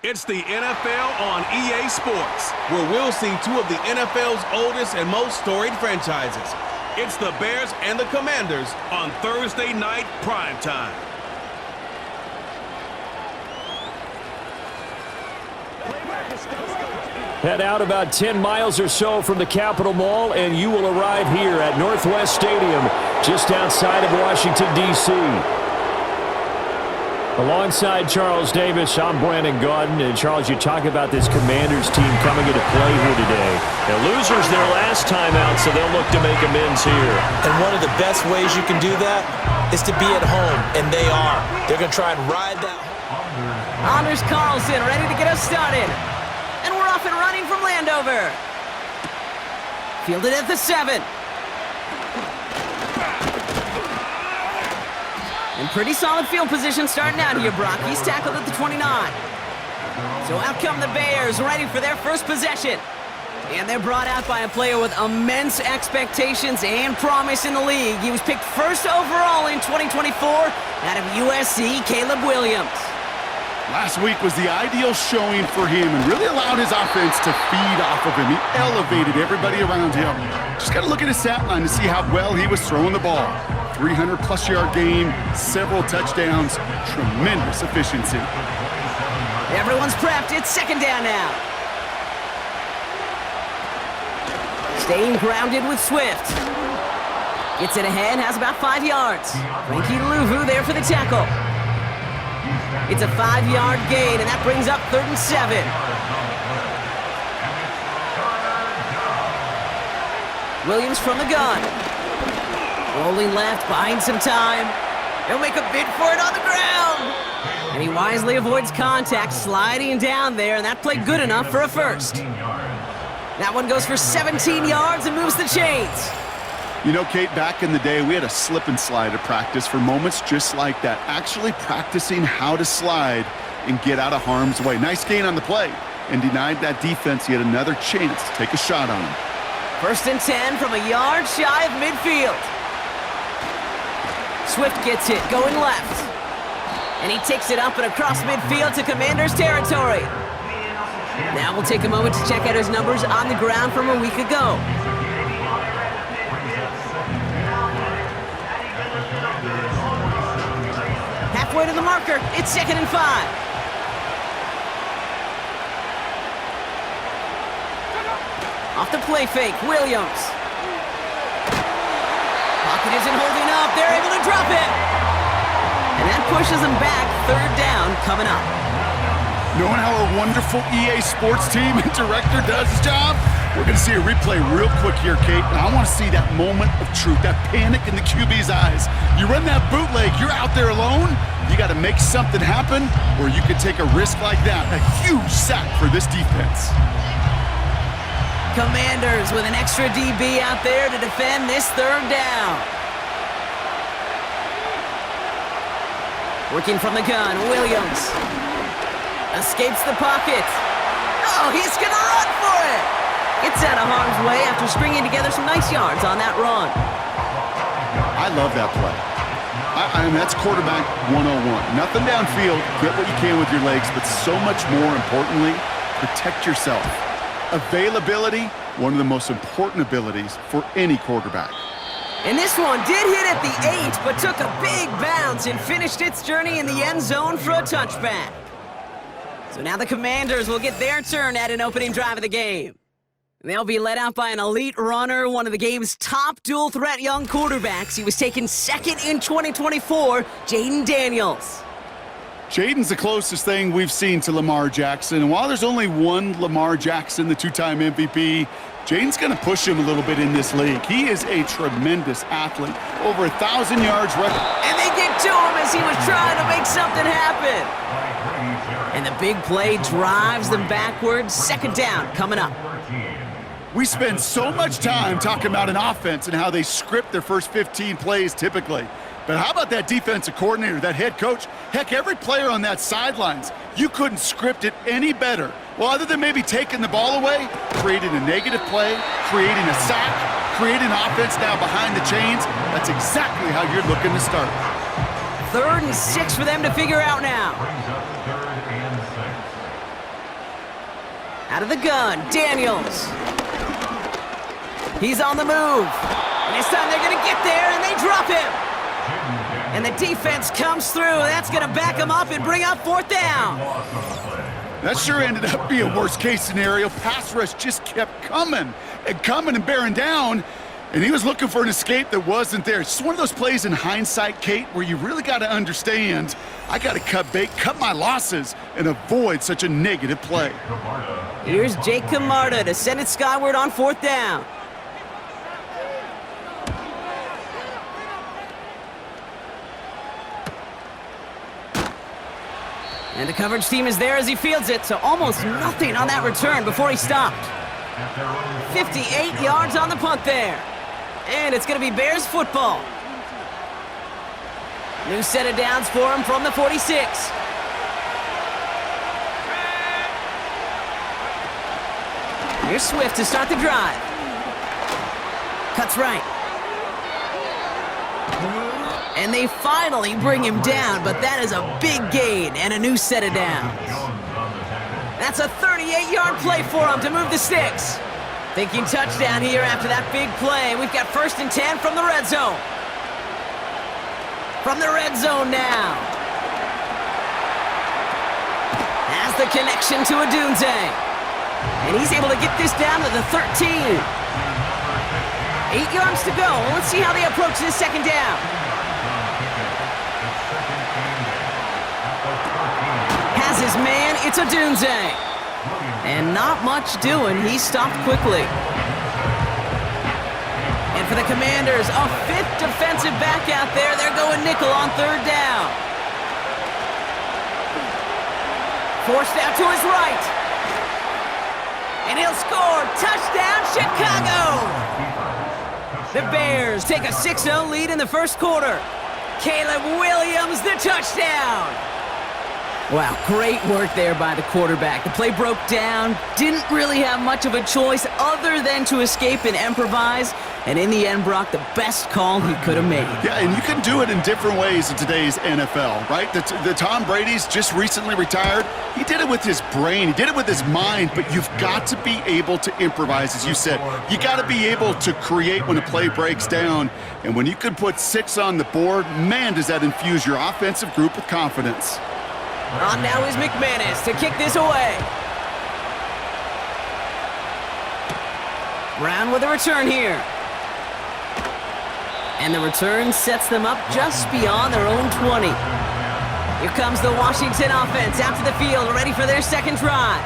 It's the NFL on EA Sports, where we'll see two of the NFL's oldest and most storied franchises. It's the Bears and the Commanders on Thursday night primetime. Head out about 10 miles or so from the Capitol Mall, and you will arrive here at Northwest Stadium, just outside of Washington, D.C. Alongside Charles Davis, I'm Brandon Gaudin. And Charles, you talk about this Commanders team coming into play here today. They're losers their last time out, so they'll look to make amends here. And one of the best ways you can do that is to be at home, and they are. They're going to try and ride that. Anders Carlson ready to get us started. And we're off and running from Landover. Fielded at the 7. And pretty solid field position starting out here, Brock. He's tackled at the 29. So out come the Bears, ready for their first possession. And they're brought out by a player with immense expectations and promise in the league. He was picked first overall in 2024 out of USC, Caleb Williams. Last week was the ideal showing for him and really allowed his offense to feed off of him. He elevated everybody around him. Just got to look at his stat line to see how well he was throwing the ball. 300-plus yard game, several touchdowns, tremendous efficiency. Everyone's prepped. It's second down now. Staying grounded with Swift. Gets it ahead, has about 5 yards. Frankie Luvu there for the tackle. It's a 5-yard gain, and that brings up 3rd and 7. Williams from the gun. Rolling left, buying some time. He'll make a bid for it on the ground. And he wisely avoids contact, sliding down there, and that played good enough for a first. That one goes for 17 yards and moves the chains. You know, Kate, back in the day, we had a slip and slide at practice for moments just like that. Actually practicing how to slide and get out of harm's way. Nice gain on the play, and denied that defense yet another chance to take a shot on him. 1st and 10 from a yard shy of midfield. Swift gets it, going left. And he takes it up and across midfield to Commanders territory. Now we'll take a moment to check out his numbers on the ground from a week ago. Halfway to the marker, it's 2nd and 5. Off the play fake, Williams. Pocket isn't holding up, they're able to drop it. And that pushes them back, 3rd down coming up. Knowing how a wonderful EA Sports team and director does his job, we're going to see a replay real quick here, Kate. And I want to see that moment of truth, that panic in the QB's eyes. You run that bootleg, you're out there alone. You got to make something happen, or you could take a risk like that. A huge sack for this defense. Commanders with an extra DB out there to defend this 3rd down. Working from the gun, Williams. Escapes the pocket. Oh, he's going to run for it. Gets out of harm's way after stringing together some nice yards on that run. I love that play. I mean, that's quarterback 101. Nothing downfield, get what you can with your legs, but so much more importantly, protect yourself. Availability, one of the most important abilities for any quarterback. And this one did hit at the 8, but took a big bounce and finished its journey in the end zone for a touchback. So now the Commanders will get their turn at an opening drive of the game. They'll be led out by an elite runner, one of the game's top dual-threat young quarterbacks. He was taken 2nd in 2024, Jaden Daniels. Jaden's the closest thing we've seen to Lamar Jackson. And while there's only one Lamar Jackson, the 2-time MVP, Jaden's going to push him a little bit in this league. He is a tremendous athlete. Over 1,000 yards. And they get to him as he was trying to make something happen. And the big play drives them backwards. 2nd down coming up. We spend so much time talking about an offense and how they script their first 15 plays typically. But how about that defensive coordinator, that head coach? Heck, every player on that sidelines, you couldn't script it any better. Well, other than maybe taking the ball away, creating a negative play, creating a sack, creating offense now behind the chains, that's exactly how you're looking to start. 3rd and 6 for them to figure out now. Out of the gun, Daniels. He's on the move. And this time they're going to get there, and they drop him. And the defense comes through. That's going to back him up and bring up 4th down. That sure ended up being a worst-case scenario. Pass rush just kept coming and bearing down, and he was looking for an escape that wasn't there. It's just one of those plays in hindsight, Kate, where you really got to understand, I got to cut bait, cut my losses, and avoid such a negative play. Here's Jake Camarda to send it skyward on 4th down. And the coverage team is there as he fields it, so almost nothing on that return before he stopped. 58 yards on the punt there. And it's going to be Bears football. New set of downs for him from the 46. Here's Swift to start the drive. Cuts right. And they finally bring him down, but that is a big gain and a new set of downs. That's a 38-yard play for him to move the sticks. Thinking touchdown here after that big play. We've got 1st and 10 from the red zone. From the red zone now. Has the connection to Adunze. And he's able to get this down to the 13. 8 yards to go. Let's see how they approach this 2nd down. Has his man, it's Adunze. And not much doing, he stopped quickly. And for the Commanders, a 5th defensive back out there. They're going nickel on 3rd down. Forced out to his right. And he'll score. Touchdown, Chicago! The Bears take a 6-0 lead in the 1st quarter. Caleb Williams, the touchdown! Wow, great work there by the quarterback. The play broke down, didn't really have much of a choice other than to escape and improvise, and in the end, Brock, the best call he could have made. Yeah, and you can do it in different ways in today's NFL, right? The Tom Brady's just recently retired. He did it with his brain. He did it with his mind, but you've got to be able to improvise, as you said. You got to be able to create when a play breaks down, and when you can put 6 on the board, man, does that infuse your offensive group with confidence. On now is McManus to kick this away. Brown with a return here. And the return sets them up just beyond their own 20. Here comes the Washington offense out to the field, ready for their 2nd drive.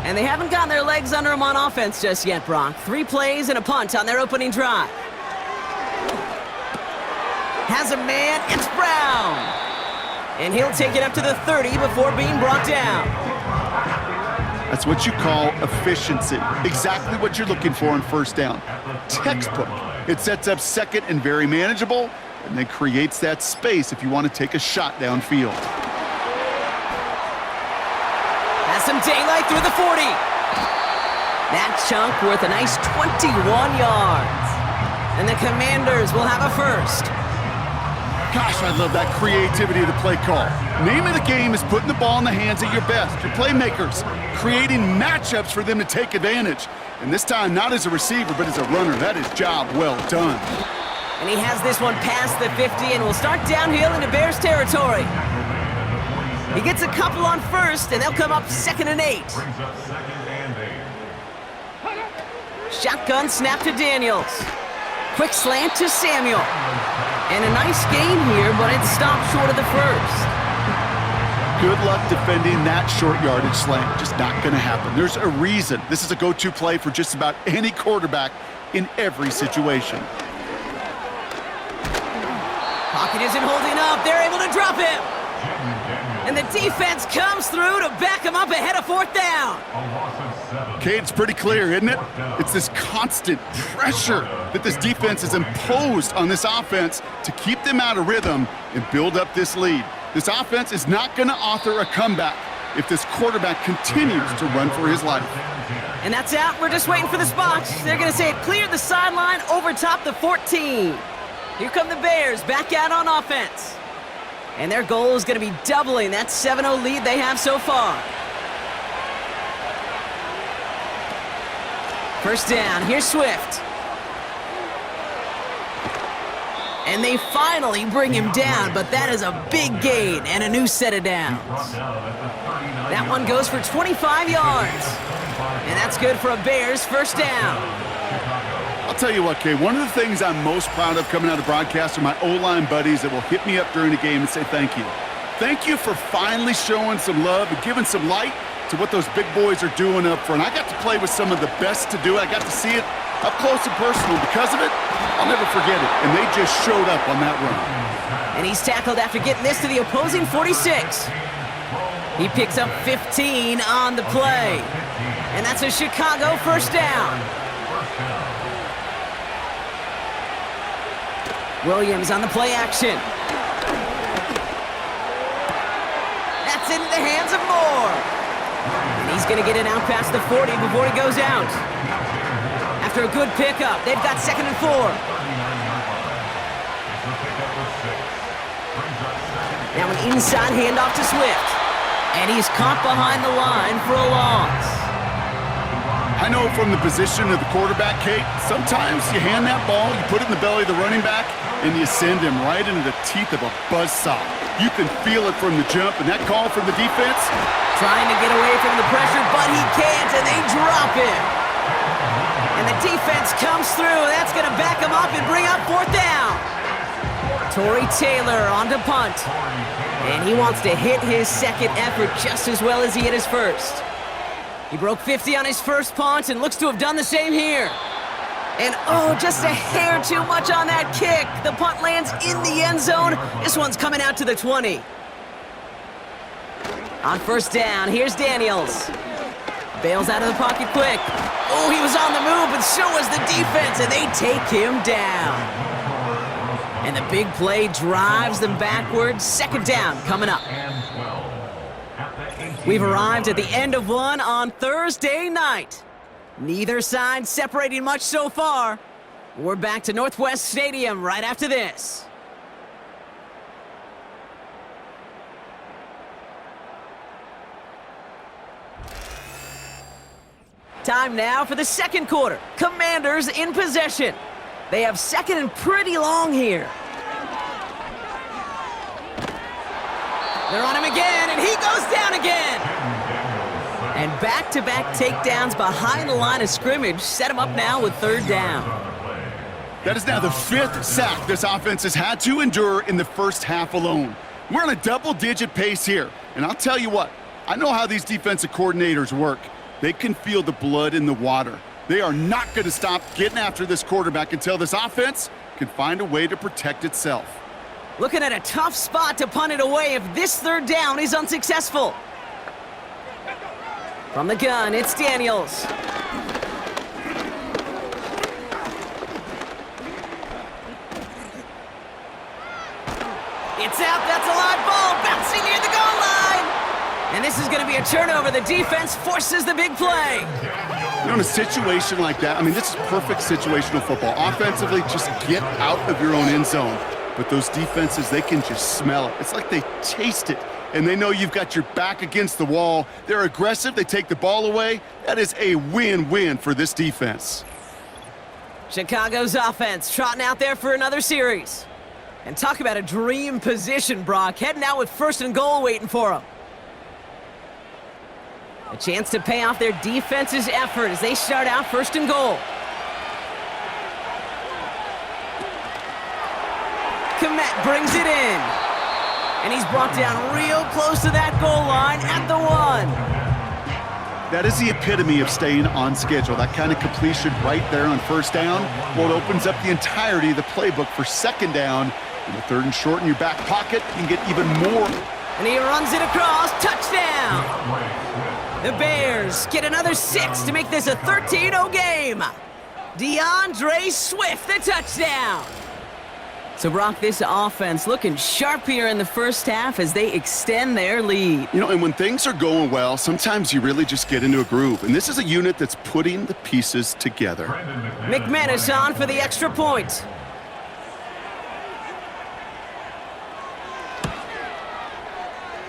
And they haven't gotten their legs under them on offense just yet, Brock. 3 plays and a punt on their opening drive. Has a man, it's Brown. And he'll take it up to the 30 before being brought down. That's what you call efficiency. Exactly what you're looking for on 1st down. Textbook. It sets up 2nd and very manageable, and then creates that space if you want to take a shot downfield. Has some daylight through the 40. That chunk worth a nice 21 yards. And the Commanders will have a 1st. Gosh, I love that creativity of the play call. Name of the game is putting the ball in the hands of your best, your playmakers, creating matchups for them to take advantage. And this time, not as a receiver, but as a runner. That is job well done. And he has this one past the 50 and will start downhill into Bears territory. He gets a couple on 1st, and they'll come up 2nd and 8. Shotgun snap to Daniels. Quick slant to Samuel. And a nice gain here, but it stopped short of the 1st. Good luck defending that short yardage slant. Just not going to happen. There's a reason. This is a go-to play for just about any quarterback in every situation. Pocket isn't holding up. They're able to drop him. And the defense comes through to back him up ahead of 4th down. Kate, it's pretty clear, isn't it? It's this constant pressure that this defense has imposed on this offense to keep them out of rhythm and build up this lead. This offense is not going to author a comeback if this quarterback continues to run for his life. And that's out. We're just waiting for the spot. They're going to say it cleared the sideline over top the 14. Here come the Bears back out on offense. And their goal is going to be doubling that 7-0 lead they have so far. First down, here's Swift. And they finally bring him down, but that is a big gain and a new set of downs. That one goes for 25 yards. And that's good for a Bears first down. I'll tell you what, Kay, one of the things I'm most proud of coming out of broadcast are my O-line buddies that will hit me up during the game and say thank you. Thank you for finally showing some love and giving some light to what those big boys are doing up front. I got to play with some of the best to do it. I got to see it up close and personal. Because of it, I'll never forget it. And they just showed up on that run. And he's tackled after getting this to the opposing 46. He picks up 15 on the play. And that's a Chicago first down. Williams on the play action. That's into the hands of Moore. And he's going to get it out past the 40 before he goes out. After a good pickup, they've got 2nd and 4. Now an inside handoff to Swift. And he's caught behind the line for a loss. I know from the position of the quarterback, Kate, sometimes you hand that ball, you put it in the belly of the running back, and you send him right into the teeth of a buzzsaw. You can feel it from the jump, and that call from the defense. Trying to get away from the pressure, but he can't, and they drop him. And the defense comes through. That's going to back him up and bring up 4th down. Torrey Taylor on to punt. And he wants to hit his second effort just as well as he hit his first. He broke 50 on his first punt and looks to have done the same here. And oh, just a hair too much on that kick. The punt lands in the end zone. This one's coming out to the 20. On first down, here's Daniels. Bails out of the pocket quick. Oh, he was on the move, but so was the defense, and they take him down. And the big play drives them backwards. 2nd down coming up. We've arrived at the end of one on Thursday night. Neither side separating much so far. We're back to Northwest Stadium right after this. Time now for the second quarter. Commanders in possession. They have 2nd and pretty long here. They're on him again, and he goes down again. And back-to-back takedowns behind the line of scrimmage set him up now with 3rd down. That is now the 5th sack this offense has had to endure in the first half alone. We're on a double-digit pace here. And I'll tell you what, I know how these defensive coordinators work. They can feel the blood in the water. They are not going to stop getting after this quarterback until this offense can find a way to protect itself. Looking at a tough spot to punt it away if this 3rd down is unsuccessful. From the gun, it's Daniels. It's out, that's a live ball, bouncing near the goal line. And this is going to be a turnover. The defense forces the big play. You know, in a situation like that, I mean, this is perfect situational football. Offensively, just get out of your own end zone. But those defenses, they can just smell it. It's like they taste it, and they know you've got your back against the wall. They're aggressive. They take the ball away. That is a win-win for this defense. Chicago's offense trotting out there for another series. And talk about a dream position, Brock. Heading out with 1st and goal waiting for them. A chance to pay off their defense's effort as they start out 1st and goal. Komet brings it in. And he's brought down real close to that goal line at the 1. That is the epitome of staying on schedule. That kind of completion right there on 1st down. Well, it opens up the entirety of the playbook for 2nd down. In the 3rd and short in your back pocket, you can get even more. And he runs it across. Touchdown. The Bears get another 6 to make this a 13-0 game. DeAndre Swift, the touchdown. So, Brock, this offense looking sharp here in the first half as they extend their lead. You know, and when things are going well, sometimes you really just get into a groove. And this is a unit that's putting the pieces together. McManus on for the extra point.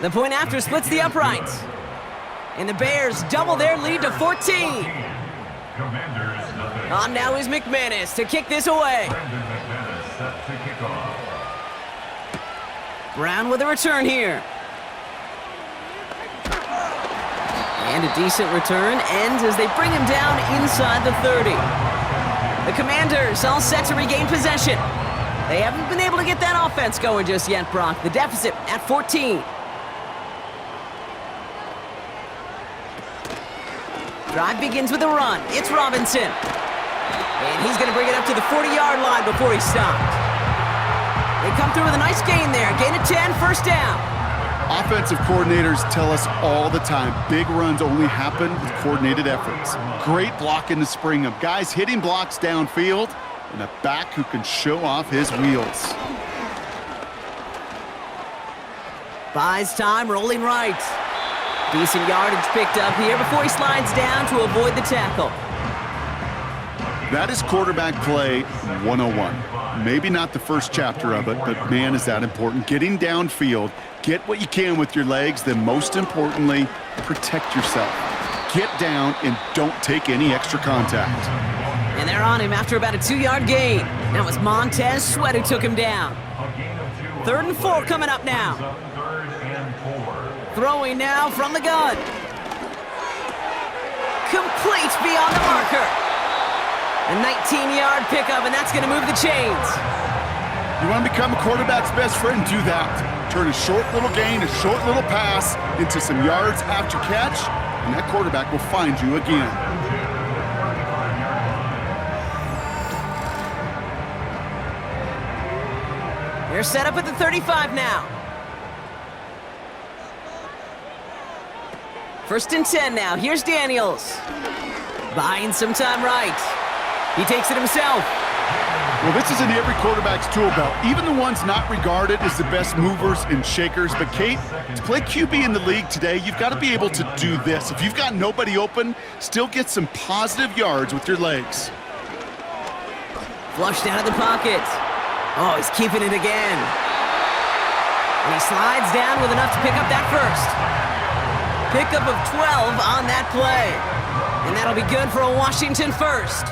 The point after splits the uprights. And the Bears double their lead to 14. On now is McManus to kick this away. Brown with a return here. And a decent return ends as they bring him down inside the 30. The Commanders all set to regain possession. They haven't been able to get that offense going just yet, Brock. The deficit at 14. Drive begins with a run. It's Robinson. And he's going to bring it up to the 40-yard line before he stopped. They come through with a nice gain there. Gain of 10, first down. Offensive coordinators tell us all the time, big runs only happen with coordinated efforts. Great blocking to spring them. Guys hitting blocks downfield, and a back who can show off his wheels. Buys time, rolling right. Decent yardage picked up here before he slides down to avoid the tackle. That is quarterback play 101. Maybe not the first chapter of it, but man, is that important. Getting downfield, get what you can with your legs, then most importantly, protect yourself. Get down and don't take any extra contact. And they're on him after about a 2-yard gain. That was Montez Sweat who took him down. 3rd and 4 coming up now. Throwing now from the gun. Complete beyond the marker. A 19-yard pickup, and that's going to move the chains. You want to become a quarterback's best friend? Do that. Turn a short little gain, a short little pass into some yards after catch, and that quarterback will find you again. They're set up at the 35 now. 1st and 10 now. Here's Daniels. Buying some time right. He takes it himself. Well, this is in every quarterback's tool belt, even the ones not regarded as the best movers and shakers. But, Kate, to play QB in the league today, you've got to be able to do this. If you've got nobody open, still get some positive yards with your legs. Flushed out of the pocket. Oh, he's keeping it again. And he slides down with enough to pick up that first. Pickup of 12 on that play. And that'll be good for a Washington first.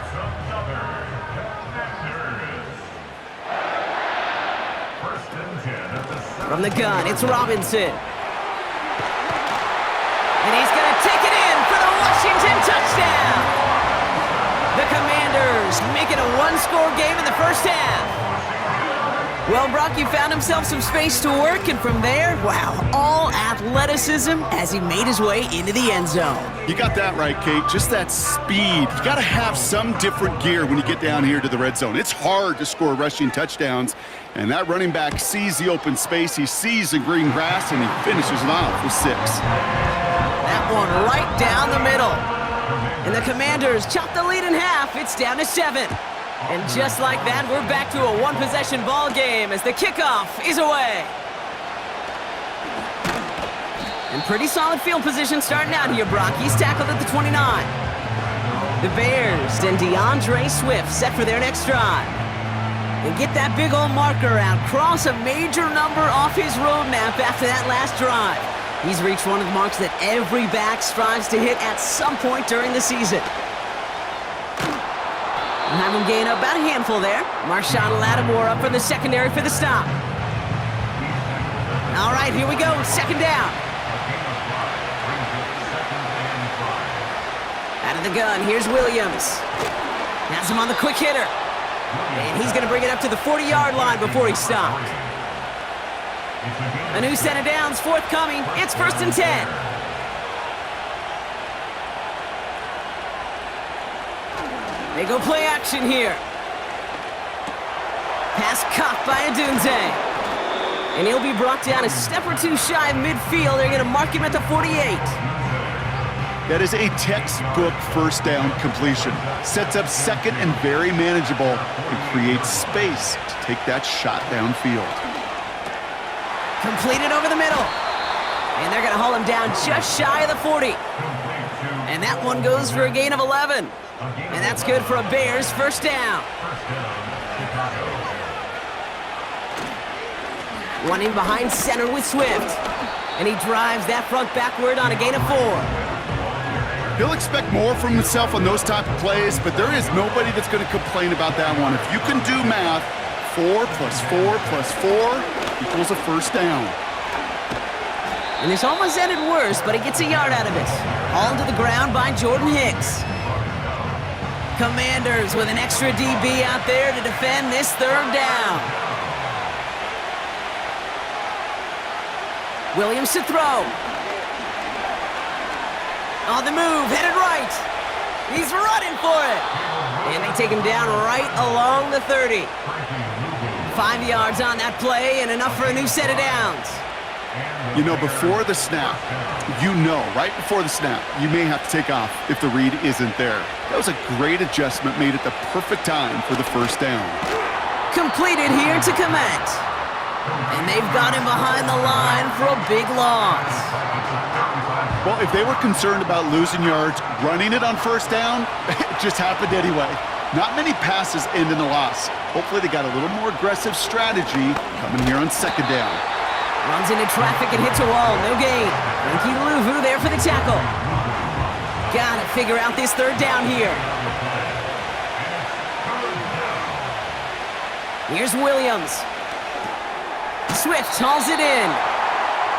From the gun, it's Robinson. And he's going to take it in for the Washington touchdown. The Commanders make it a one-score game in the first half. Well, Brock, he found himself some space to work, and from there, wow, all athleticism as he made his way into the end zone. You got that right, Kate. Just that speed. You got to have some different gear when you get down here to the red zone. It's hard to score rushing touchdowns, and that running back sees the open space, he sees the green grass, and he finishes it off with 6. That one right down the middle. And the Commanders chop the lead in half. It's down to 7. And just like that, we're back to a one-possession ball game as the kickoff is away. And pretty solid field position starting out here, Brock. He's tackled at the 29. The Bears and DeAndre Swift set for their next drive. And get that big old marker out. Cross a major number off his roadmap after that last drive. He's reached one of the marks that every back strives to hit at some point during the season. We'll have him gain up about a handful there. Marshawn Lattimore up from the secondary for the stop. All right, here we go. 2nd down. Out of the gun, here's Williams. Has him on the quick hitter. And he's going to bring it up to the 40-yard line before he stopped. A new set of downs forthcoming. It's 1st and 10. They go play action here. Pass caught by Adunze. And he'll be brought down a step or two shy of midfield. They're going to mark him at the 48. That is a textbook first down completion. Sets up second and very manageable and creates space to take that shot downfield. Completed over the middle. And they're going to haul him down just shy of the 40. And that one goes for a gain of 11. And that's good for a Bears first down. Running behind center with Swift. And he drives that front backward on a gain of 4. He'll expect more from himself on those type of plays, but there is nobody that's going to complain about that one. If you can do math, 4 plus 4 plus 4 equals a first down. And this almost ended worse, but he gets a yard out of it. Hauled to the ground by Jordan Hicks. Commanders with an extra DB out there to defend this third down. Williams to throw. On the move, headed right. He's running for it. And they take him down right along the 30. 5 yards on that play and enough for a new set of downs. You know, before the snap, right before the snap, you may have to take off if the read isn't there. That was a great adjustment made at the perfect time for the first down. Completed here to Komet. And they've got him behind the line for a big loss. Well, if they were concerned about losing yards, running it on first down, it just happened anyway. Not many passes end in a loss. Hopefully they got a little more aggressive strategy coming here on second down. Runs into traffic and hits a wall, no gain. Frankie Luvu there for the tackle. Gotta figure out this third down here. Here's Williams. Swift hauls it in.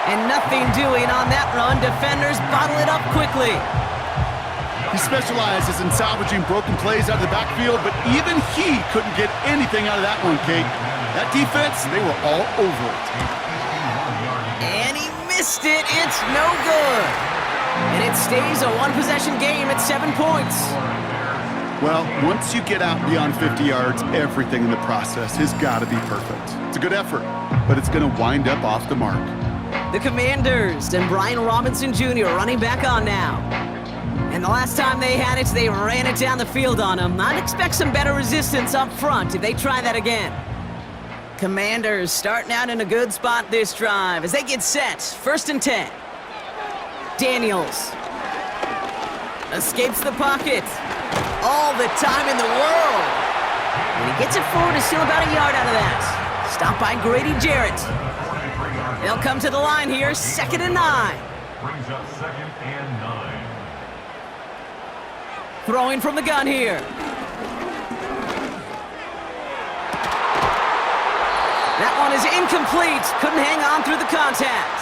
And nothing doing on that run. Defenders bottle it up quickly. He specializes in salvaging broken plays out of the backfield, but even he couldn't get anything out of that one, Kate. That defense, they were all over it. And he missed it. It's no good. And it stays a one-possession game at 7 points. Well, once you get out beyond 50 yards, everything in the process has got to be perfect. It's a good effort, but it's going to wind up off the mark. The Commanders and Brian Robinson Jr. running back on now. And the last time they had it, they ran it down the field on him. I'd expect some better resistance up front if they try that again. Commanders starting out in a good spot this drive as they get set. 1st and 10. Daniels escapes the pocket. All the time in the world. And he gets it forward, is still about a yard out of that. Stopped by Grady Jarrett. They'll come to the line here, 2nd and 9. Brings up 2nd and 9. Throwing from the gun here. That one is incomplete. Couldn't hang on through the contact.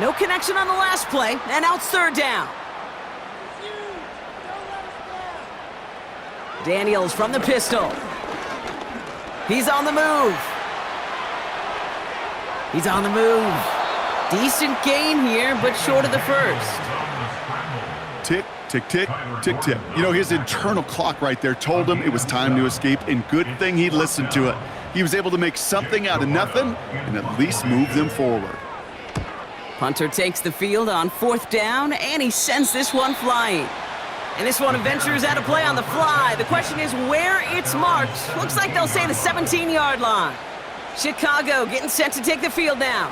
No connection on the last play, and now it's 3rd down. Daniels from the pistol. He's on the move. He's on the move. Decent gain here, but short of the first. Tick, tick, tick, tick, tick. You know, his internal clock right there told him it was time to escape, and good thing he listened to it. He was able to make something out of nothing and at least move them forward. Punter takes the field on 4th down, and he sends this one flying. And this one ventures out of play on the fly. The question is where it's marked. Looks like they'll say the 17-yard line. Chicago getting set to take the field now.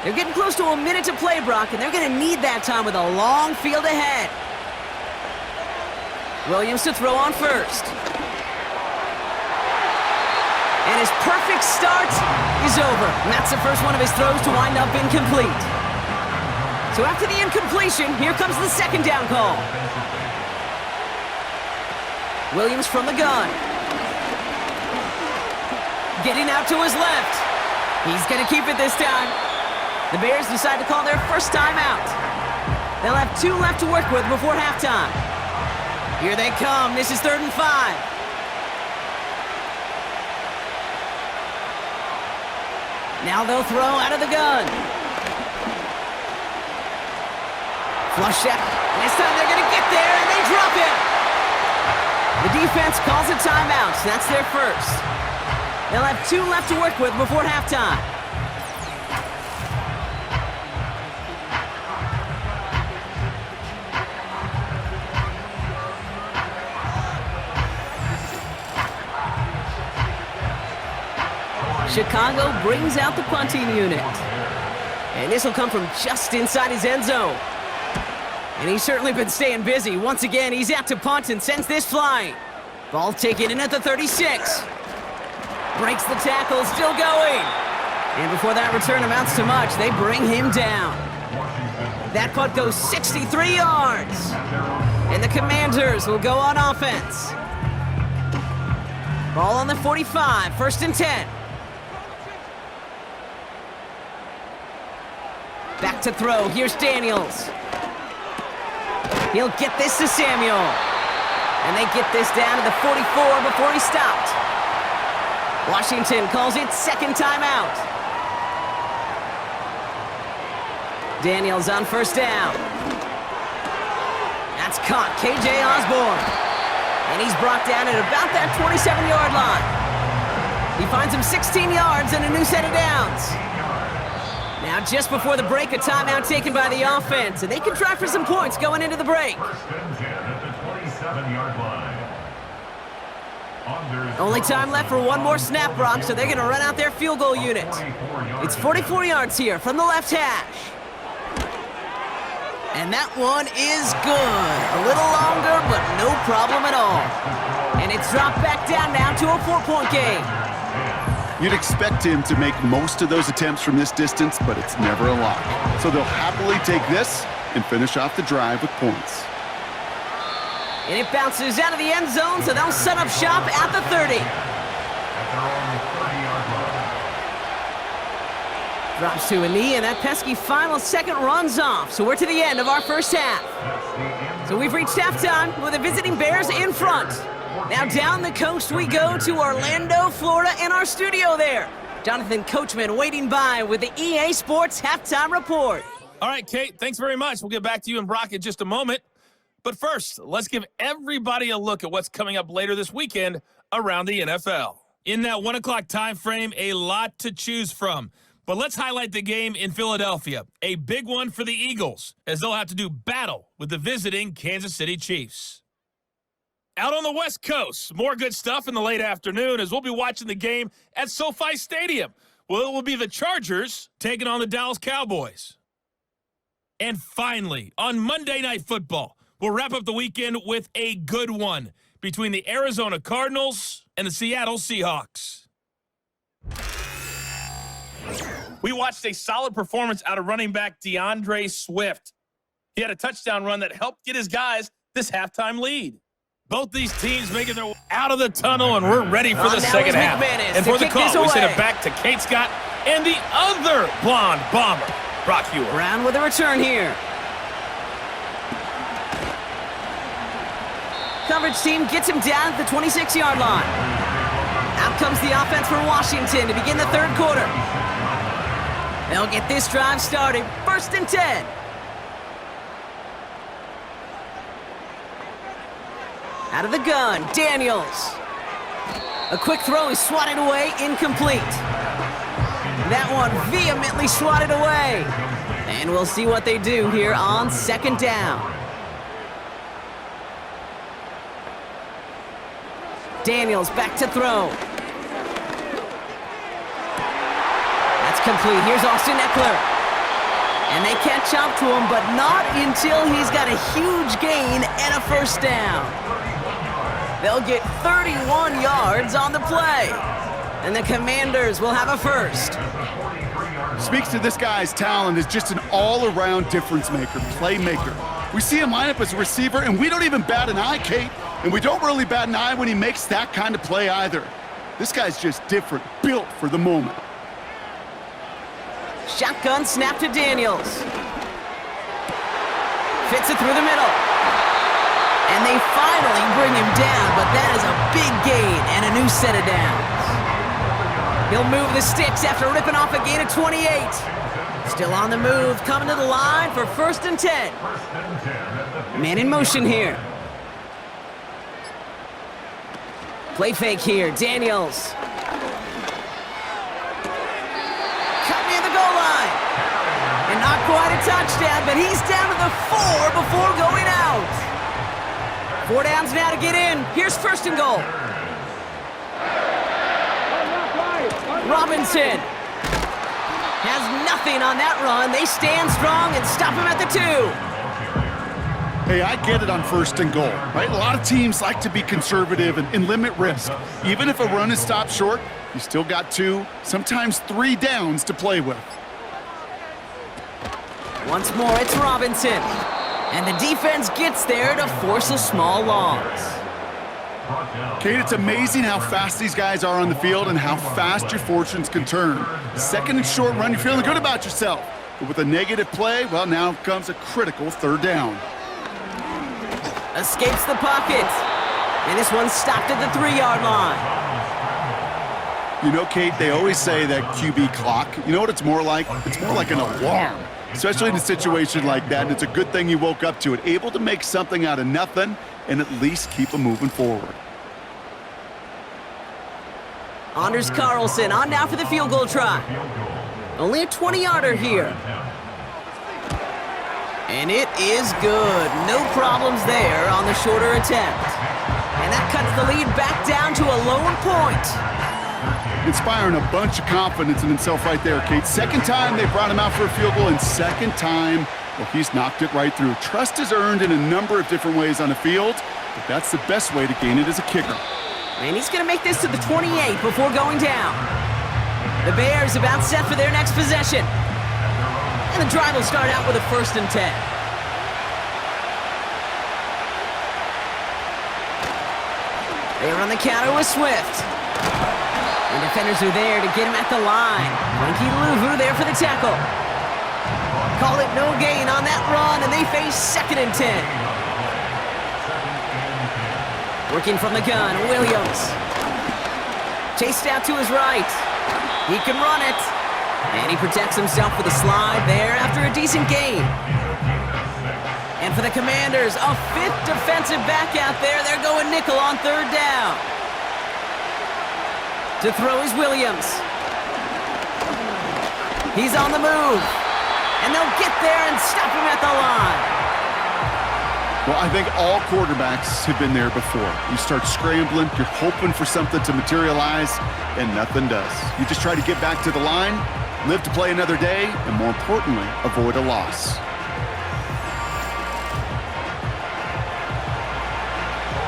They're getting close to a minute to play, Brock, and they're going to need that time with a long field ahead. Williams to throw on first. And his perfect start is over. And that's the first one of his throws to wind up incomplete. So after the incompletion, here comes the 2nd down call. Williams from the gun. Getting out to his left. He's going to keep it this time. The Bears decide to call their first timeout. They'll have 2 left to work with before halftime. Here they come. This is 3rd and 5. Now they'll throw out of the gun. Flush shot. This time they're going to get there, and they drop it. The defense calls a timeout. That's their first. They'll have 2 left to work with before halftime. Chicago brings out the punting unit. And this will come from just inside his end zone. And he's certainly been staying busy. Once again, he's out to punt and sends this flying. Ball taken in at the 36. Breaks the tackle, still going. And before that return amounts to much, they bring him down. That punt goes 63 yards. And the Commanders will go on offense. Ball on the 45, 1st and 10. Back to throw, here's Daniels. He'll get this to Samuel. And they get this down to the 44 before he stopped. Washington calls it 2nd timeout. Daniels on 1st down. That's caught, KJ Osborne. And he's brought down at about that 27-yard line. He finds him 16 yards and a new set of downs. Now, just before the break, a timeout taken by the offense, and they can try for some points going into the break. 1st and 10 at the 27-yard line. Only time left for one more snap, Brock, so they're going to run out their field goal unit. It's 44 yards here from the left hash. And that one is good. A little longer, but no problem at all. And it's dropped back down now to a 4-point game. You'd expect him to make most of those attempts from this distance, but it's never a lock. So they'll happily take this and finish off the drive with points. And it bounces out of the end zone, so they'll set up shop at the 30. Drops to a knee, and that pesky final second runs off. So we're to the end of our first half. So we've reached halftime with the visiting Bears in front. Now down the coast we go to Orlando, Florida, in our studio there. Jonathan Coachman waiting by with the EA Sports Halftime Report. All right, Kate, thanks very much. We'll get back to you and Brock in just a moment. But first, let's give everybody a look at what's coming up later this weekend around the NFL. In that 1 o'clock time frame, a lot to choose from. But let's highlight the game in Philadelphia, a big one for the Eagles, as they'll have to do battle with the visiting Kansas City Chiefs. Out on the West Coast, more good stuff in the late afternoon as we'll be watching the game at SoFi Stadium. Well, it will be the Chargers taking on the Dallas Cowboys. And finally, on Monday Night Football, we'll wrap up the weekend with a good one between the Arizona Cardinals and the Seattle Seahawks. We watched a solid performance out of running back DeAndre Swift. He had a touchdown run that helped get his guys this halftime lead. Both these teams making their way out of the tunnel, and we're ready for the second half. And for the call, we send it back to Kate Scott and the other blonde bomber, Brock Hewitt. Brown with a return here. Coverage team gets him down at the 26-yard line. Out comes the offense for Washington to begin the third quarter. They'll get this drive started. 1st and 10. Out of the gun, Daniels. A quick throw is swatted away, incomplete. That one vehemently swatted away. And we'll see what they do here on 2nd down. Daniels back to throw. That's complete. Here's Austin Eckler. And they catch up to him, but not until he's got a huge gain and a 1st down. They'll get 31 yards on the play. And the Commanders will have a 1st. Speaks to this guy's talent as just an all-around difference maker, playmaker. We see him line up as a receiver, and we don't even bat an eye, Kate. And we don't really bat an eye when he makes that kind of play either. This guy's just different, built for the moment. Shotgun snap to Daniels. Fits it through the middle. And they finally bring him down, but that is a big gain and a new set of downs. He'll move the sticks after ripping off a gain of 28. Still on the move, coming to the line for 1st and 10. Man in motion here. Play fake here, Daniels. Cut near the goal line. And not quite a touchdown, but he's down to the 4 before going out. 4 downs now to get in. Here's 1st and goal. Robinson has nothing on that run. They stand strong and stop him at the 2. Hey, I get it on 1st and goal, right? A lot of teams like to be conservative and limit risk. Even if a run is stopped short, you still got 2, sometimes 3 downs to play with. Once more, it's Robinson. And the defense gets there to force a small loss. Kate, it's amazing how fast these guys are on the field and how fast your fortunes can turn. Second and short run, you're feeling good about yourself. But with a negative play, well, now comes a critical third down. Escapes the pocket. And this one's stopped at the 3-yard line. You know, Kate, they always say that QB clock, you know what it's more like? It's more like an alarm, especially in a situation like that. And it's a good thing you woke up to it, able to make something out of nothing and at least keep them moving forward. Anders Carlson on now for the field goal try. Only a 20-yarder here. And it is good. No problems there on the shorter attempt. And that cuts the lead back down to a lone point. Inspiring a bunch of confidence in himself right there, Kate. Second time they brought him out for a field goal, and second time, well, he's knocked it right through. Trust is earned in a number of different ways on the field, but that's the best way to gain it as a kicker. And he's going to make this to the 28 before going down. The Bears about set for their next possession. And the drive will start out with a 1st and 10. They run the counter with Swift. And defenders are there to get him at the line. Frankie Louvu there for the tackle. Call it no gain on that run, and they face 2nd and 10. Working from the gun, Williams. Chased out to his right. He can run it. And he protects himself with a slide there after a decent gain. And for the Commanders, a 5th defensive back out there. They're going nickel on 3rd down. To throw is Williams. He's on the move. And they'll get there and stop him at the line. Well, I think all quarterbacks have been there before. You start scrambling, you're hoping for something to materialize, and nothing does. You just try to get back to the line, live to play another day, and more importantly, avoid a loss.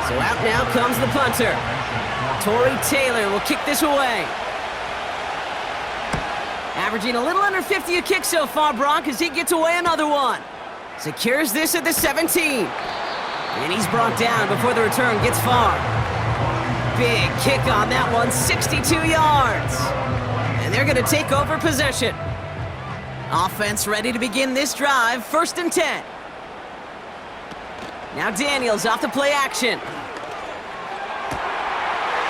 So out now comes the punter. Torrey Taylor will kick this away. Averaging a little under 50 a kick so far, Brock, as he gets away another one. Secures this at the 17. And he's brought down before the return gets far. Big kick on that one, 62 yards. And they're going to take over possession. Offense ready to begin this drive, 1st and 10. Now Daniels off the play action.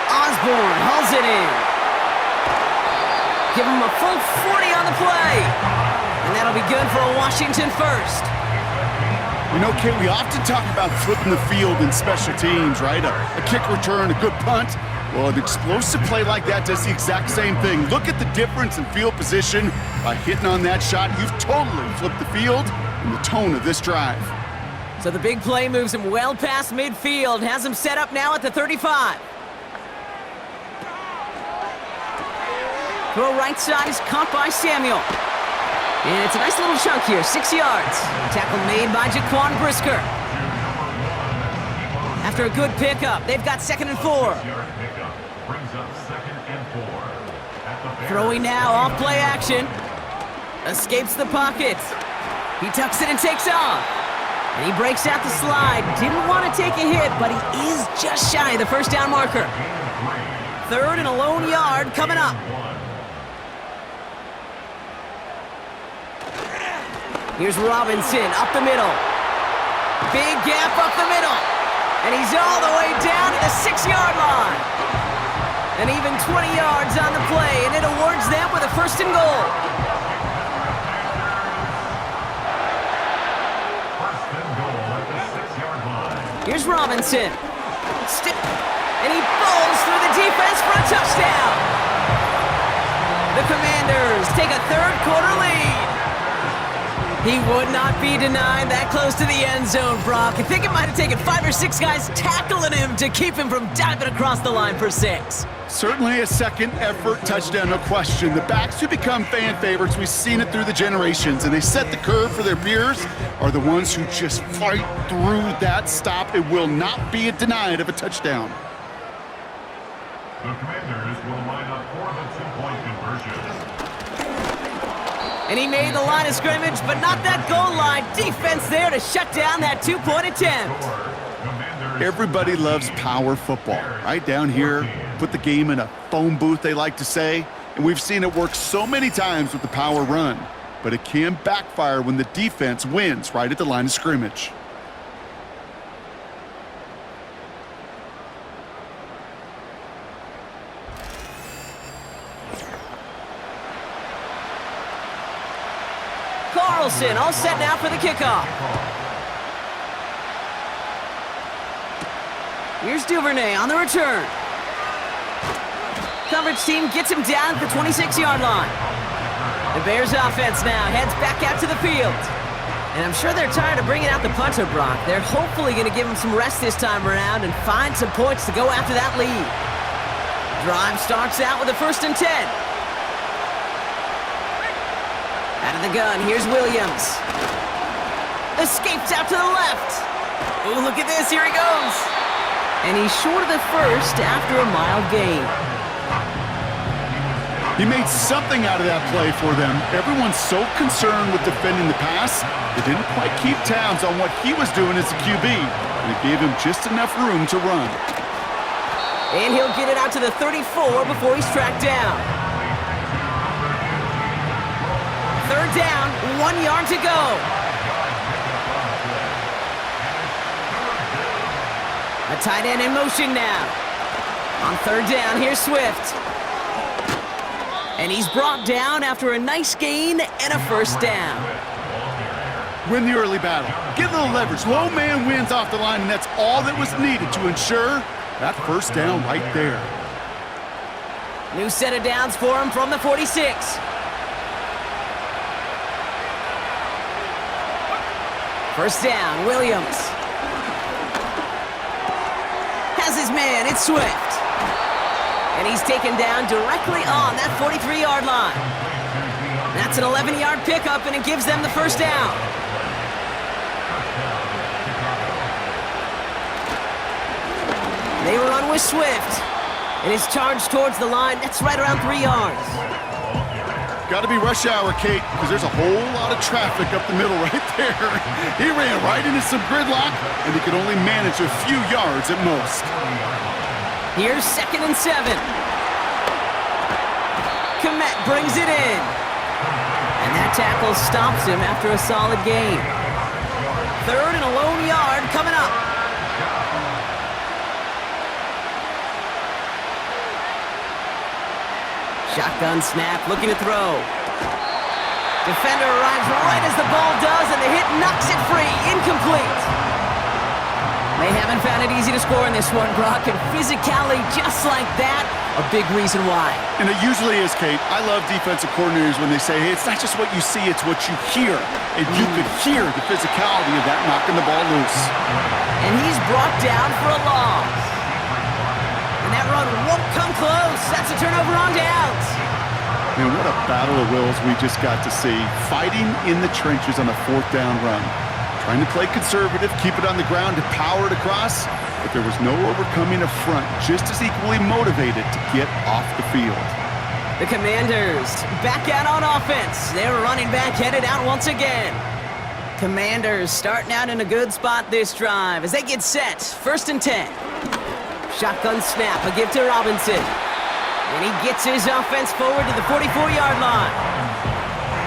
Osborne hauls it in. Give him a full 40 on the play. And that'll be good for a Washington 1st. You know, Kate, we often talk about flipping the field in special teams, right? A kick return, a good punt. Well, an explosive play like that does the exact same thing. Look at the difference in field position by hitting on that shot. You've totally flipped the field and the tone of this drive. So the big play moves him well past midfield, has him set up now at the 35. Throw right side is caught by Samuel. And it's a nice little chunk here, 6 yards. Tackle made by Jaquan Brisker. After a good pickup, they've got 2nd and 4. Throwing now off play action. Escapes the pocket. He tucks it and takes off. And he breaks out the slide. Didn't want to take a hit, but he is just shy of the 1st down marker. 3rd and a lone yard coming up. Here's Robinson up the middle. Big gap up the middle. And he's all the way down to the 6-yard line. And even 20 yards on the play, and it awards them with a 1st and goal. Here's Robinson. And he bowls through the defense for a touchdown. The Commanders take a 3rd quarter lead. He would not be denied that close to the end zone, Brock. I think it might have taken 5 or 6 guys tackling him to keep him from diving across the line for 6. Certainly a second effort touchdown, no question. The backs who become fan favorites, we've seen it through the generations, and they set the curve for their peers, are the ones who just fight through that stop. It will not be denied of a touchdown. The Commanders will line up for the 2-point conversion. And he made the line of scrimmage, but not that goal line. Defense there to shut down that two-point attempt. Everybody loves power football. Right down here, put the game in a phone booth, they like to say. And we've seen it work so many times with the power run. But it can backfire when the defense wins right at the line of scrimmage. Carlson all set now for the kickoff. Here's Duvernay on the return. Coverage team gets him down at the 26-yard line. The Bears offense now heads back out to the field. And I'm sure they're tired of bringing out the punter, Brock. They're hopefully going to give him some rest this time around and find some points to go after that lead. Drive starts out with a 1st and 10. Out of the gun, here's Williams. Escapes out to the left. Ooh, look at this, here he goes. And he's short of the first after a mild gain. He made something out of that play for them. Everyone's so concerned with defending the pass, they didn't quite keep tabs on what he was doing as a QB. And it gave him just enough room to run. And he'll get it out to the 34 before he's tracked down. 3rd down, 1 yard to go. A tight end in motion now. On 3rd down, here's Swift. And he's brought down after a nice gain and a 1st down. Win the early battle. Get a little leverage. Low man wins off the line, and that's all that was needed to ensure that 1st down right there. New set of downs for him from the 46. First down, Williams. Has his man, it's Swift. And he's taken down directly on that 43-yard line. That's an 11-yard pickup, and it gives them the 1st down. They run with Swift. And his charge towards the line, that's right around 3 yards. Got to be rush hour, Kate, because there's a whole lot of traffic up the middle right there. He ran right into some gridlock, and he could only manage a few yards at most. Here's 2nd and 7. Komet brings it in. And that tackle stops him after a solid gain. 3rd and a lone yard coming up. Shotgun snap, looking to throw. Defender arrives right as the ball does, and the hit knocks it free. Incomplete. They haven't found it easy to score in this one, Brock, and physicality just like that, a big reason why. And it usually is, Kate. I love defensive coordinators when they say, hey, it's not just what you see, it's what you hear. And you could hear the physicality of that knocking the ball loose. And he's brought down for a loss. And that run won't come close. That's a turnover on downs. Man, what a battle of wills we just got to see. Fighting in the trenches on a 4th down run. Trying to play conservative, keep it on the ground to power it across, but there was no overcoming a front, just as equally motivated to get off the field. The Commanders back out on offense. They're running back headed out once again. Commanders starting out in a good spot this drive as they get set. 1st and 10. Shotgun snap, a give to Robinson. And he gets his offense forward to the 44-yard line.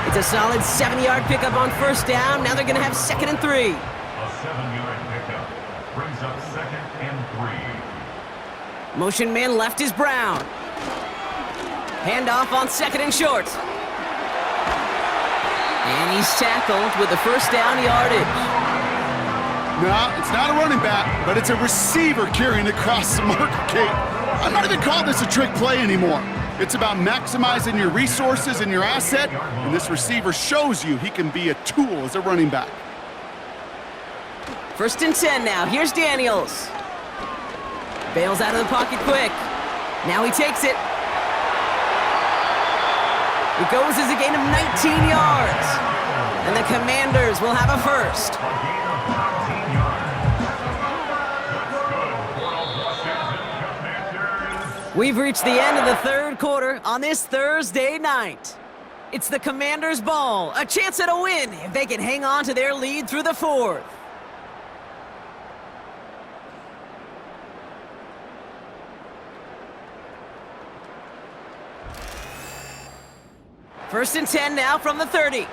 It's a solid 7-yard pickup on 1st down. Now they're going to have 2nd and 3. A 7-yard pickup brings up 2nd and 3. Motion man left is Brown. Handoff on 2nd and short. And he's tackled with the 1st down yardage. No, it's not a running back, but it's a receiver carrying across the marker, Kate. I'm not even calling this a trick play anymore. It's about maximizing your resources and your asset, and this receiver shows you he can be a tool as a running back. 1st and 10 now. Here's Daniels. Bails out of the pocket quick. Now he takes it. It goes as a gain of 19 yards. And the Commanders will have a 1st. We've reached the end of the 3rd quarter on this Thursday night. It's the Commanders' ball. A chance at a win if they can hang on to their lead through the fourth. First and 10 now from the 30.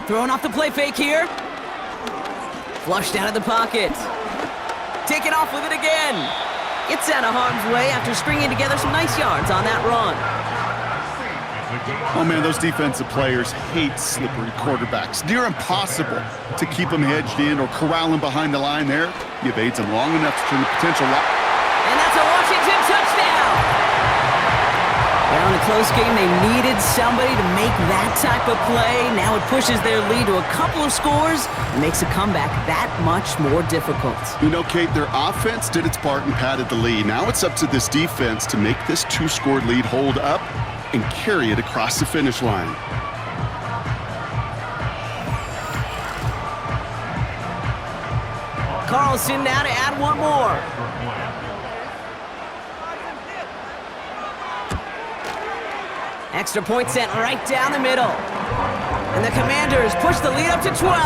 Throwing off the play fake here. Flushed out of the pocket. Taking off with it again. Gets out of harm's way after stringing together some nice yards on that run. Oh, man, those defensive players hate slippery quarterbacks. Near impossible to keep them hedged in or corral them behind the line there. He evades them long enough to turn the potential lock. And that's a Washington touchdown. Now in a close game, they needed somebody to make that type of play. Now it pushes their lead to a couple of scores and makes a comeback that much more difficult. You know, Kate, their offense did its part and padded the lead. Now it's up to this defense to make this two-score lead hold up and carry it across the finish line. Carlson now to add one more. Extra point sent right down the middle. And the Commanders push the lead up to 12.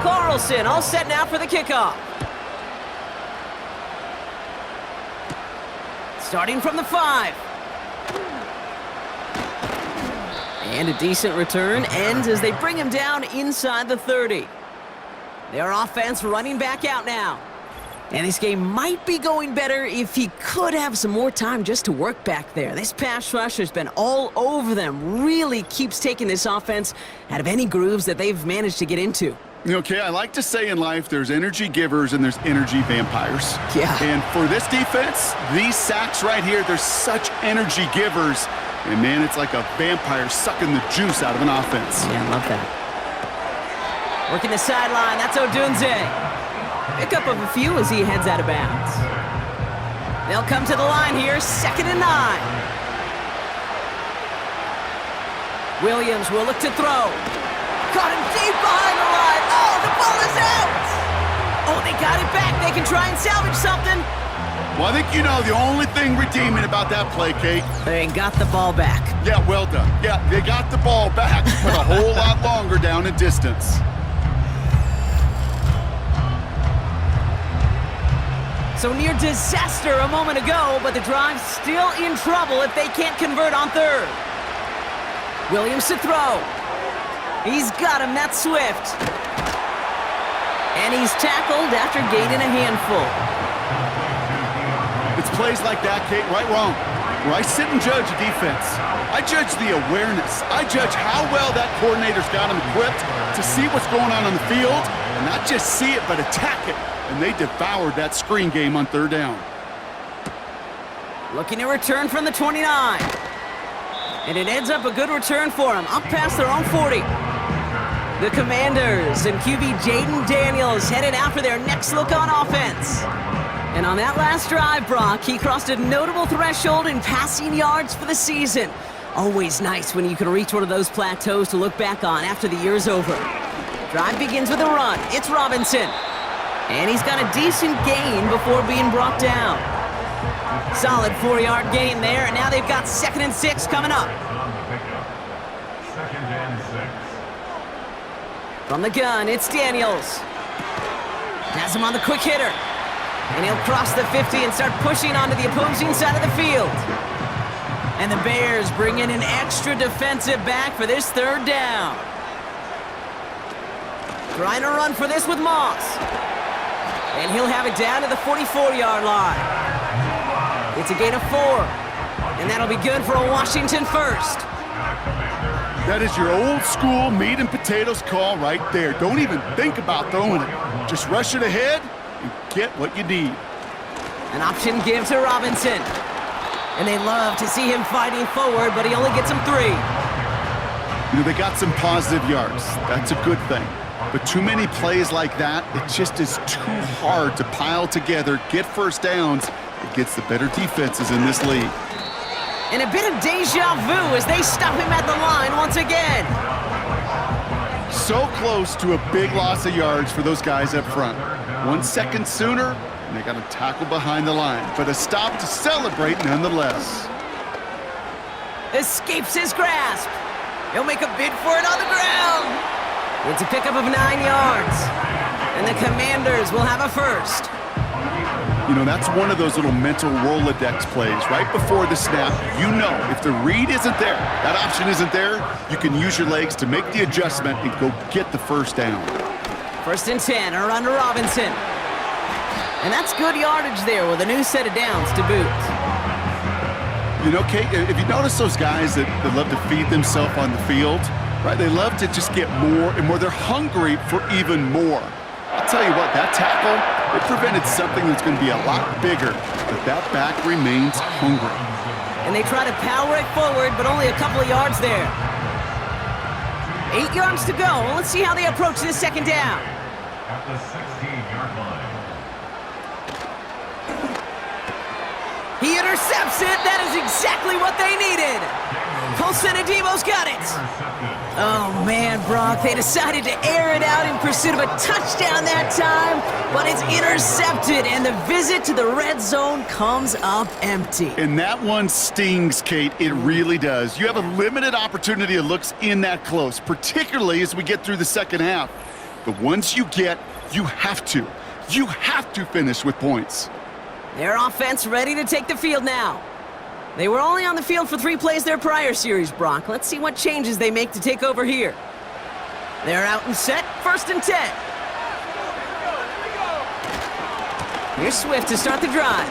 Carlson all set now for the kickoff. Starting from the 5. And a decent return ends as they bring him down inside the 30. Their offense running back out now. And this game might be going better if he could have some more time just to work back there. This pass rush has been all over them. Really keeps taking this offense out of any grooves that they've managed to get into. Okay, I like to say in life there's energy givers and there's energy vampires. Yeah. And for this defense, these sacks right here, they're such energy givers. And man, it's like a vampire sucking the juice out of an offense. Yeah, I love that. Working the sideline, that's Odunze. Pick up of a few as he heads out of bounds. They'll come to the line here, 2nd and 9. Williams will look to throw. Caught him deep behind the line. Oh, the ball is out! Oh, they got it back. They can try and salvage something. Well, I think you know the only thing redeeming about that play, Kate. They got the ball back. Yeah, well done. Yeah, they got the ball back, but a whole lot longer down in distance. So near disaster a moment ago, but the drive's still in trouble if they can't convert on 3rd. Williams to throw. He's got him, that's Swift. And he's tackled after gaining a handful. It's plays like that, Kate, right, wrong, where I sit and judge a defense. I judge the awareness. I judge how well that coordinator's got him equipped to see what's going on the field, and not just see it, but attack it. And they devoured that screen game on 3rd down. Looking to return from the 29. And it ends up a good return for them, up past their own 40. The Commanders and QB Jaden Daniels headed out for their next look on offense. And on that last drive, Brock, he crossed a notable threshold in passing yards for the season. Always nice when you can reach one of those plateaus to look back on after the year's over. Drive begins with a run. It's Robinson. And he's got a decent gain before being brought down. Solid 4-yard gain there, and now they've got 2nd and 6 coming up. 2nd and 6. From the gun, it's Daniels. Has him on the quick hitter. And he'll cross the 50 and start pushing onto the opposing side of the field. And the Bears bring in an extra defensive back for this 3rd down. Trying to run for this with Moss. And he'll have it down to the 44-yard line. It's a gain of 4. And that'll be good for a Washington first. That is your old school meat and potatoes call right there. Don't even think about throwing it. Just rush it ahead and get what you need. An option give to Robinson. And they love to see him fighting forward, but he only gets him 3. You know, they got some positive yards. That's a good thing. But too many plays like that, it just is too hard to pile together, get first downs. It gets the better defenses in this league. And a bit of deja vu as they stop him at the line once again. so close to a big loss of yards for those guys up front. 1 second sooner, and they got a tackle behind the line. But a stop to celebrate nonetheless. Escapes his grasp. He'll make a bid for it on the ground. It's a pickup of 9 yards. And the Commanders will have a first. You know, that's one of those little mental Rolodex plays. Right before the snap, you know if the read isn't there, that option isn't there, you can use your legs to make the adjustment and go get the first down. 1st and 10, or under Robinson. And that's good yardage there with a new set of downs to boot. You know, Kate, if you notice those guys that love to feed themselves on the field, right? They love to just get more and more. They're hungry for even more. I'll tell you what, that tackle, it prevented something that's going to be a lot bigger, but that back remains hungry. And they try to power it forward, but only a couple of yards there. 8 yards to go. Let's see how they approach this second down. At the 16-yard line. He intercepts it. That is exactly what they needed. Colson and Debo's got it. Oh, man, Brock, they decided to air it out in pursuit of a touchdown that time, but it's intercepted, and the visit to the red zone comes up empty. And that one stings, Kate. It really does. You have a limited opportunity of looks in that close, particularly as we get through the second half. But once you get, you have to finish with points. Their offense ready to take the field now. They were only on the field for 3 plays their prior series, Brock. Let's see what changes they make to take over here. They're out and set, 1st and 10. Here's Swift to start the drive.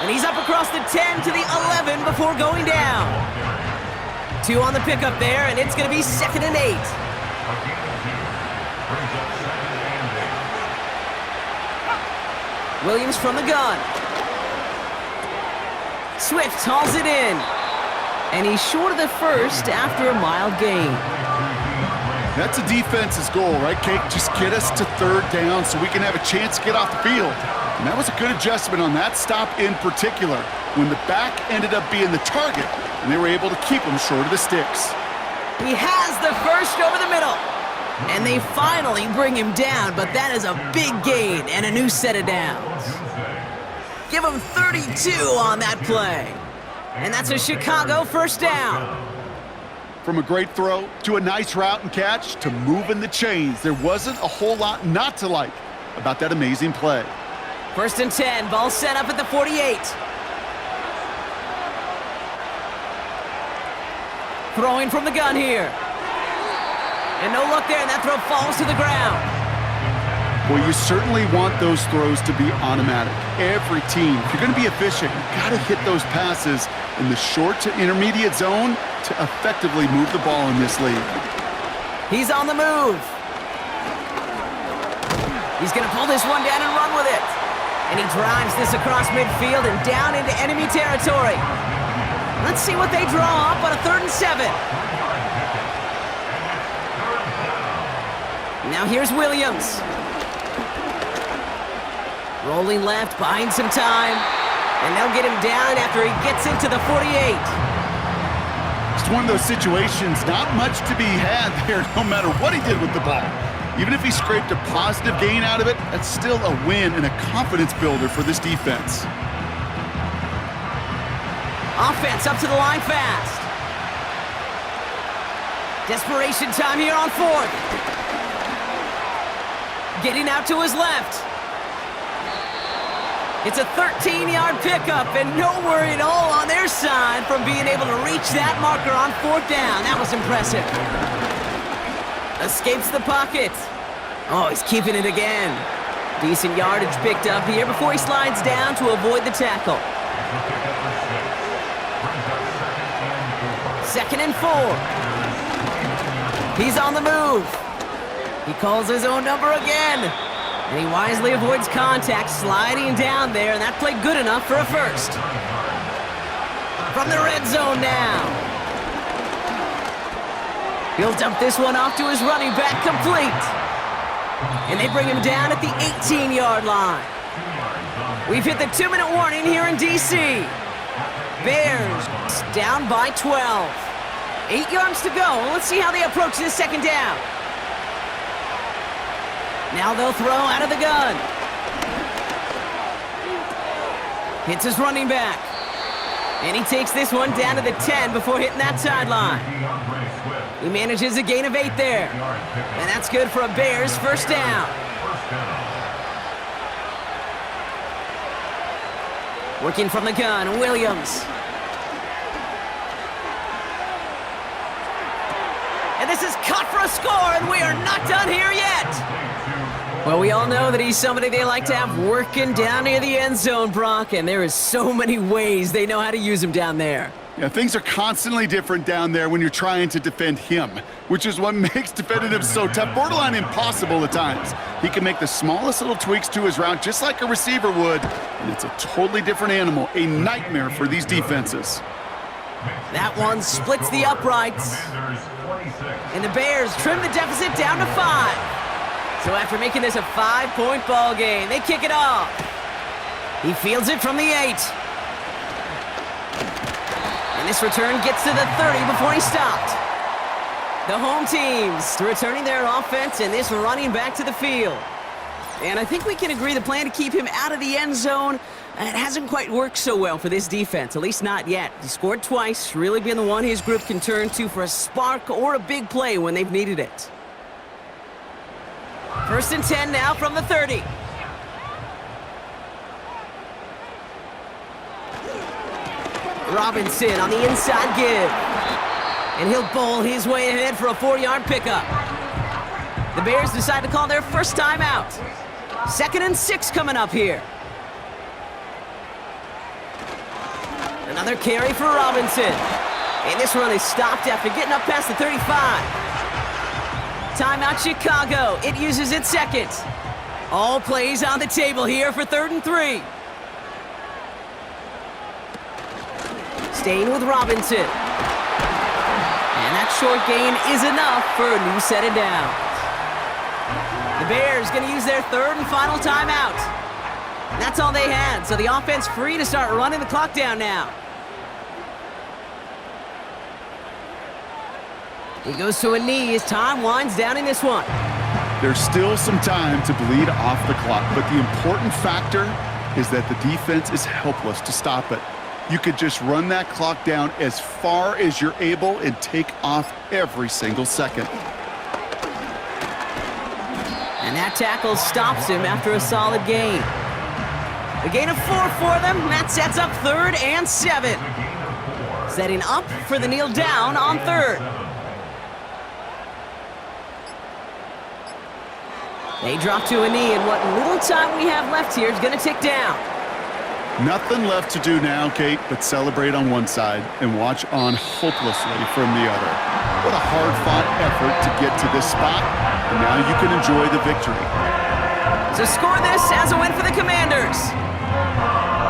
And he's up across the 10 to the 11 before going down. 2 on the pickup there, and it's going to be 2nd and 8. Williams from the gun. Swift hauls it in. And he's short of the first after a mild gain. That's a defense's goal, right, Kate? Just get us to 3rd down so we can have a chance to get off the field. And that was a good adjustment on that stop in particular, when the back ended up being the target, and they were able to keep him short of the sticks. He has the first over the middle. And they finally bring him down, but that is a big gain and a new set of downs. Give him 32 on that play. And that's a Chicago 1st down. From a great throw to a nice route and catch to moving the chains, there wasn't a whole lot not to like about that amazing play. 1st and 10, ball set up at the 48. Throwing from the gun here. And no luck there, and that throw falls to the ground. Well, you certainly want those throws to be automatic. Every team, if you're going to be efficient, you've got to hit those passes in the short to intermediate zone to effectively move the ball in this league. He's on the move. He's going to pull this one down and run with it. And he drives this across midfield and down into enemy territory. Let's see what they draw up on a 3rd and 7. Now here's Williams. Rolling left, buying some time. And they'll get him down after he gets into the 48. It's one of those situations, not much to be had there no matter what he did with the ball. Even if he scraped a positive gain out of it, that's still a win and a confidence builder for this defense. Offense up to the line fast. Desperation time here on 4th. Getting out to his left. It's a 13-yard pickup, and no worry at all on their side from being able to reach that marker on 4th down. That was impressive. Escapes the pocket. Oh, he's keeping it again. Decent yardage picked up here before he slides down to avoid the tackle. 2nd and 4. He's on the move. He calls his own number again. And he wisely avoids contact, sliding down there, and that played good enough for a first. From the red zone now. He'll dump this one off to his running back, complete. And they bring him down at the 18-yard line. We've hit the 2-minute warning here in D.C. Bears down by 12. 8 yards to go. Let's see how they approach this second down. Now they'll throw out of the gun. Hits his running back. And he takes this one down to the 10 before hitting that sideline. He manages a gain of 8 there. And that's good for a Bears first down. Working from the gun, Williams. And this is cut for a score, and we are not done here yet. Well, we all know that he's somebody they like to have working down near the end zone, Brock, and there is so many ways they know how to use him down there. Yeah, things are constantly different down there when you're trying to defend him, which is what makes defending him so tough, borderline impossible at times. He can make the smallest little tweaks to his route just like a receiver would, and it's a totally different animal, a nightmare for these defenses. That one splits the uprights. And the Bears trim the deficit down to 5. So after making this a 5-point ball game, they kick it off. He fields it from the 8. And this return gets to the 30 before he stopped. The home teams returning their offense and this running back to the field. And I think we can agree the plan to keep him out of the end zone, it hasn't quite worked so well for this defense, at least not yet. He scored twice, really been the one his group can turn to for a spark or a big play when they've needed it. 1st and 10 now from the 30. Robinson on the inside give. And he'll bowl his way ahead for a 4-yard pickup. The Bears decide to call their first time out. 2nd and 6 coming up here. Another carry for Robinson. And this run is stopped after getting up past the 35. Timeout Chicago. It uses its 2nd. All plays on the table here for 3rd and 3. Staying with Robinson. And that short gain is enough for a new set of downs. The Bears going to use their 3rd and final timeout. And that's all they had, so the offense free to start running the clock down now. He goes to a knee as time winds down in this one. There's still some time to bleed off the clock, but the important factor is that the defense is helpless to stop it. You could just run that clock down as far as you're able and take off every single second. And that tackle stops him after a solid gain. A gain of 4 for them. That sets up 3rd and 7. Setting up for the kneel down on 3rd. They drop to a knee, and what little time we have left here is going to tick down. Nothing left to do now, Kate, but celebrate on one side and watch on hopelessly from the other. What a hard-fought effort to get to this spot, and now you can enjoy the victory. So score this as a win for the Commanders.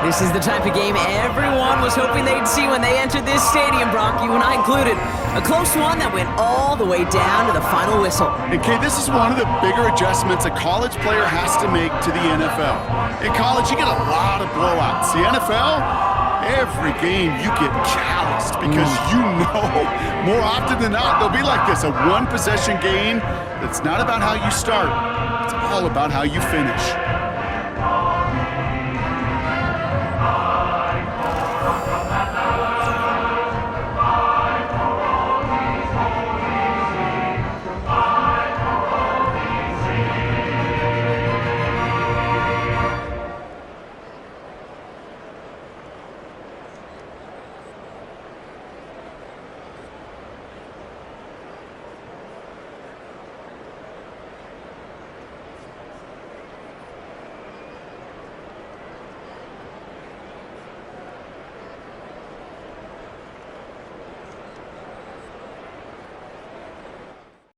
This is the type of game everyone was hoping they'd see when they entered this stadium, Brock, you and I included. A close one that went all the way down to the final whistle. And Kate, this is one of the bigger adjustments a college player has to make to the NFL. In college, you get a lot of blowouts. The NFL, every game you get calloused because you know more often than not they'll be like this, a one-possession game that's not about how you start. It's all about how you finish.